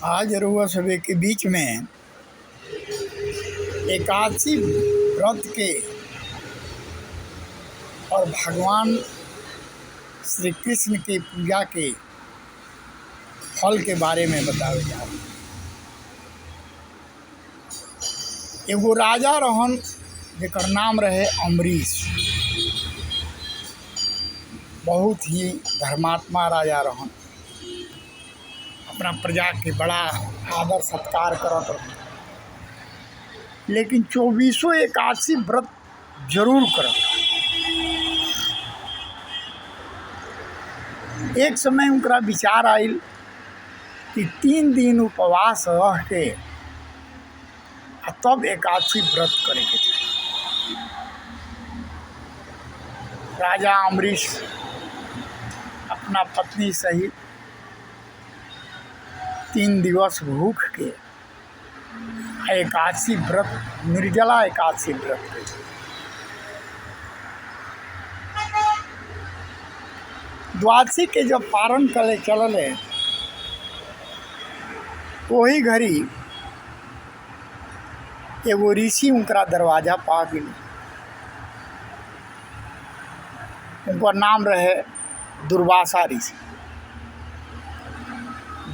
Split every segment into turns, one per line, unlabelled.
आज रउआ सभे के बीच में एकादशी व्रत के और भगवान श्री कृष्ण के पूजा के फल के बारे में बतावे जा रहा। एगो राजा रहन जेकर नाम रहे अम्बरीश। बहुत ही धर्मात्मा राजा रहन, अपना प्रजा के बड़ा आदर सत्कार करत रहन, लेकिन 24 एकादशी व्रत जरूर करत। एक समय उनका विचार आयल कि 3 दिन उपवास रह के तब एकादशी व्रत करे के चाही। राजा अम्बरीश अपना पत्नी सहित 3 दिवस भूख के एकादशी व्रत, निर्जला एकादशी व्रत के। द्वादशी के जब पारण करे चलले वही घड़ी एगो ऋषि उनका दरवाजा पा गई। उनका नाम रहे दुर्वासा ऋषि।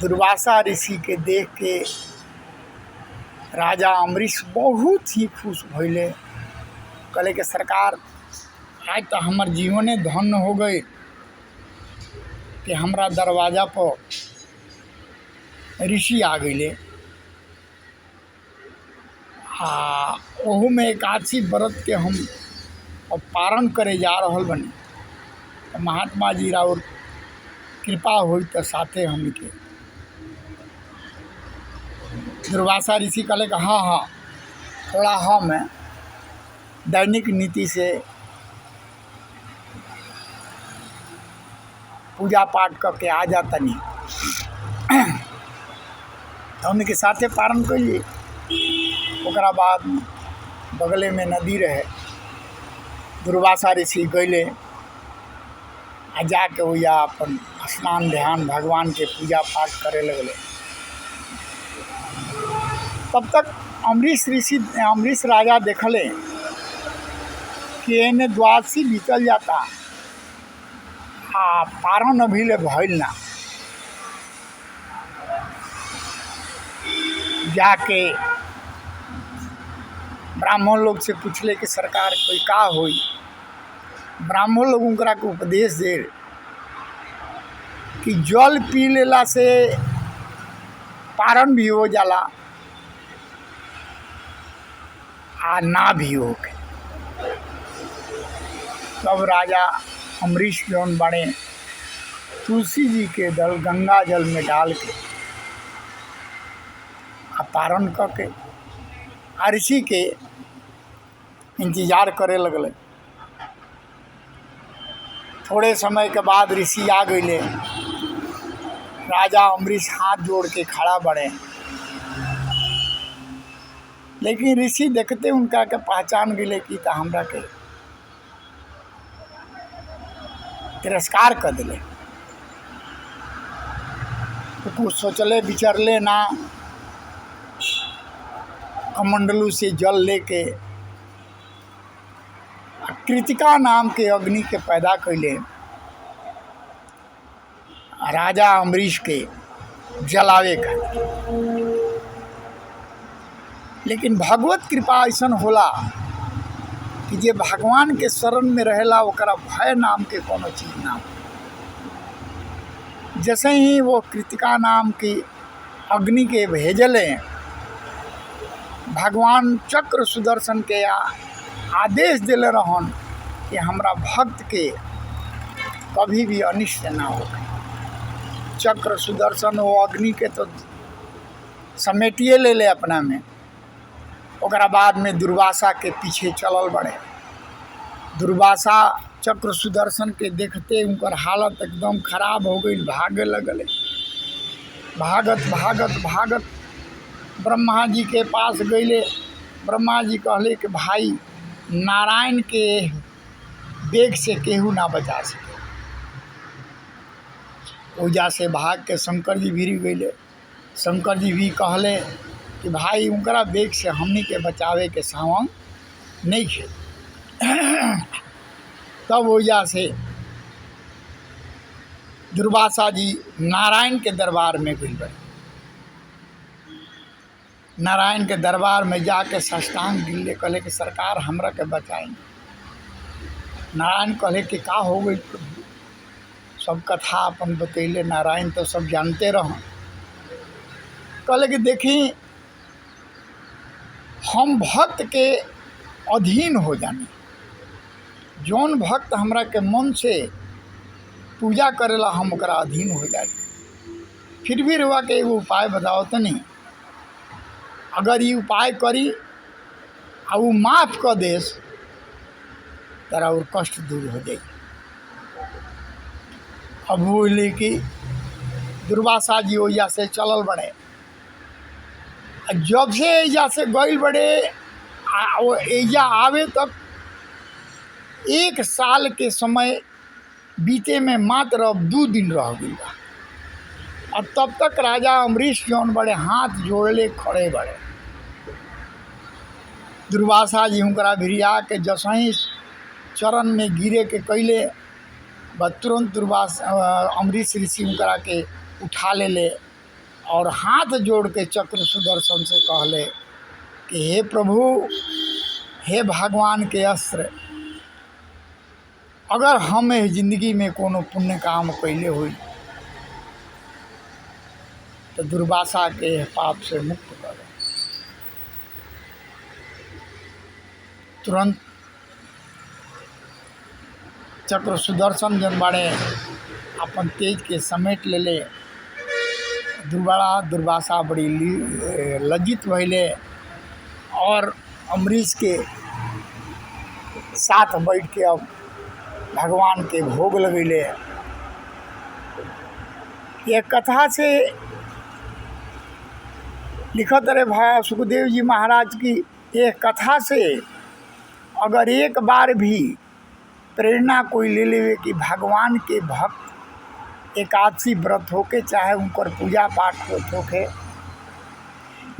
दुर्वासा ऋषि के देख के राजा अम्बरीश बहुत ही खुश भइले। कहले कि सरकार, आज तो हमार जीवने धन्य हो गए कि हमरा दरवाजा पर ऋषि आ गए। ओहू में एकादशी व्रत के हम अब पारण करे जा रहल बनी। तो महात्मा जी और कृपा हुई तो साथे हमके। दुर्वासा ऋषि कहले कि हाँ, थोड़ा हम दैनिक नीति से पूजा पाठ करके आ जाता नहीं। तो हमके साथे पारण करिए। ओकरा बाद बगले में नदी रहे। दुर्वासा ऋषि गईले आ जाके वही अपन स्नान ध्यान भगवान के पूजा पाठ करे लगले। तब तक अम्बरीश राजा देखले कि एने द्वादशी बीतल जाता पारण अभी ले भइल ना। जाके ब्राह्मण लोग से पूछले कि सरकार कोई का होई। ब्राह्मण लोग उनकरा के उपदेश दे कि जल पी लेला से पारण भी हो जाला आ ना भी हो के। तब राजा अम्बरीश जौन बने तुलसी जी के दल गंगा जल में डाल के पारण करके ऋषि के इंतजार करे लगले। थोड़े समय के बाद ऋषि आ गए। राजा अम्बरीश हाथ जोड़ के खड़ा बने, लेकिन ऋषि देखते उनका के पहचान गए कि तो हमरा के तिरस्कार कर दिले। तो कुछ सोचले विचरले ना, कमंडलू से जल लेके कृतिका नाम के अग्नि के पैदा कैले। राजा अम्बरीश के जलावे का। लेकिन भगवत कृपा ऐसा होला कि जे भगवान के शरण में रहेला ओकरा भय नाम के कोनो चीज ना। जैसे ही वो कृतिका नाम की अग्नि के भेजले, भगवान चक्र सुदर्शन के आदेश दिले रहन कि हमरा भक्त के कभी भी अनिष्ट ना हो। चक्र सुदर्शन वो अग्नि के तो समेटिए ले अपना में। ओकरा बाद में दुर्वासा के पीछे चलल बड़े। दुर्वासा चक्र सुदर्शन के देखते उनकर हालत एकदम खराब हो गई। भागे लगले। भागत भागत भागत ब्रह्मा जी के पास गईले। ब्रह्मा जी कहले कि भाई, नारायण के वेग से केहू ना बचा सके। ओजा से भाग के शंकर जी भिरी गईले। शंकर जी भी कहले कि भाई उनकरा बेग से हमनी के बचावे के सावन नहीं खे। तब ओजा से दुर्वासा जी नारायण के दरबार में गई बड़े। नारायण के दरबार में जाके साष्टांग गिरले, कहले कि सरकार हमरा के बचाएंगे। नारायण कहले कि का हो गई, सब कथा अपन बतैले। नारायण तो सब जानते रह। कहले कि देखी हम भक्त के अधीन हो जानी, जौन भक्त हमरा के मन से पूजा करेला हम ओकरा अधीन हो जानी। फिर भी रुआ के एगो उपाय बताओ तो नहीं, अगर ये उपाय करी आ वो माफ़ कर देस तरा और कष्ट दूर हो जाए। अब बोले कि दुर्वासा जी ओजा से चलल बड़े। जब से एजा से गई बड़े एजा आवे तक 1 साल के समय बीते में मात्र अब 2 दिन रह गई बा। और तब तक राजा अम्बरीश जौन बड़े हाथ जोड़ले खड़े बड़े। दुर्वासा जी हुनकरा भिरिया के जसही चरण में गिरे के कैले, तुरंत दुर्वासा अम्बरीश ऋषि हुनकरा के उठा ले और हाथ जोड़ के चक्र सुदर्शन से कहले कि हे प्रभु, हे भगवान के अस्त्र, अगर हम इस जिंदगी में कोनो पुण्य काम कैले हुई तो दुर्वासा के पाप से मुक्त कर। तुरंत चक्र सुदर्शन जन बाड़े अपन तेज के समेट ले। दुर्वासा बड़ी लज्जित भइले और अम्बरीश के साथ बैठ के अब भगवान के भोग लगैले। ये कथा से लिखत रहे भाई सुखदेव जी महाराज की, ये कथा से अगर एक बार भी प्रेरणा कोई ले लेवे कि भगवान के भक्त एकादशी व्रत होके चाहे उनकर पूजा पाठ होके,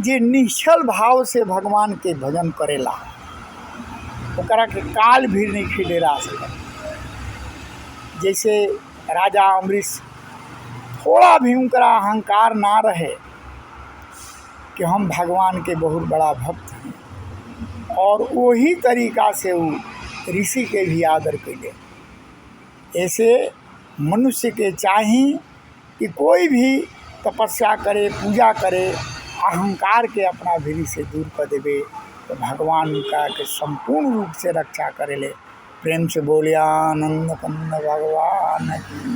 जे निश्चल भाव से भगवान के भजन करेला ओकरा के काल भी नहीं खिलेरा सके। जैसे राजा अम्बरीश थोड़ा भी उनका अहंकार ना रहे कि हम भगवान के बहुत बड़ा भक्त हैं, और वही तरीका से वो ऋषि के भी आदर कैले। ऐसे मनुष्य के चाही कि कोई भी तपस्या करे, पूजा करे, अहंकार के अपना भीरी से दूर कर देवे तो भगवान का के संपूर्ण रूप से रक्षा करेले। प्रेम से बोलिया आनंद कंद भगवान की।